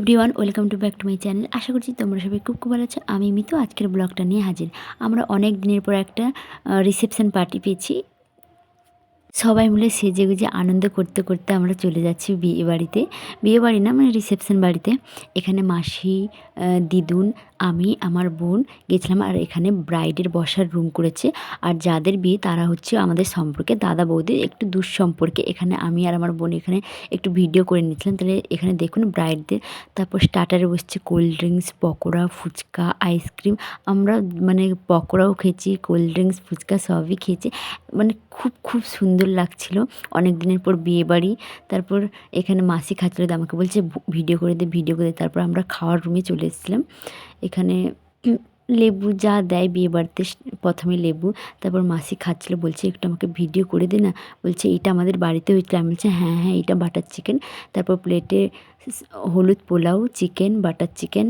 Everyone welcome to back to my channel. আশা করছি তোমরা সবাই খুব ভালো আছো। আমি মিতু আজকের ব্লগটা নিয়ে হাজির। আমরা অনেক দিনের পর একটা রিসেপশন পার্টি পেয়েছি। সবাই মিলে সেজেগুজে আনন্দ করতে করতে আমরা চলে যাচ্ছি বিয়ে বাড়িতে। বিয়ে বাড়ি না, মানে রিসেপশন বাড়িতে। এখানে মাসি, দিদুন, আমি, আমার বোন গেছিলাম। আর এখানে ব্রাইডের বসার রুম করেছে। আর যাদের বিয়ে তারা হচ্ছে আমাদের সম্পর্কে দাদা বৌদি, একটু দূর সম্পর্কে। এখানে আমি আর আমার বোন এখানে একটু ভিডিও করে নিয়েছিলাম। তাহলে এখানে দেখুন ব্রাইডদের। তারপর স্টার্টারে বসছে cold drinks, pakora, phuchka, ice cream. আমরা মানে পকোড়াও খেয়েছি, কোল্ড ড্রিঙ্কস, ফুচকা সবই খেয়েছি। মানে খুব সুন্দর লাগছিল। অনেক দিনের পর বিয়েবাড়ি। তারপর এখানে মাসি খাচ্ছিল, আমাকে বলছে ভিডিও করে দে, ভিডিও করে দে। তারপর আমরা খাওয়ার রুমে চলে এসেছিলাম। এখানে লেবু যা দেয় বিয়ে বাড়িতে, প্রথমে লেবু, তারপর মাসি খাচ্ছিল, বলছে একটু আমাকে ভিডিও করে দে না। বলছে এটা আমাদের বাড়িতে হয়েছিল। আমি বলছি হ্যাঁ হ্যাঁ, এটা বাটার চিকেন। তারপর প্লেটে হলুদ পোলাও, চিকেন, বাটার চিকেন,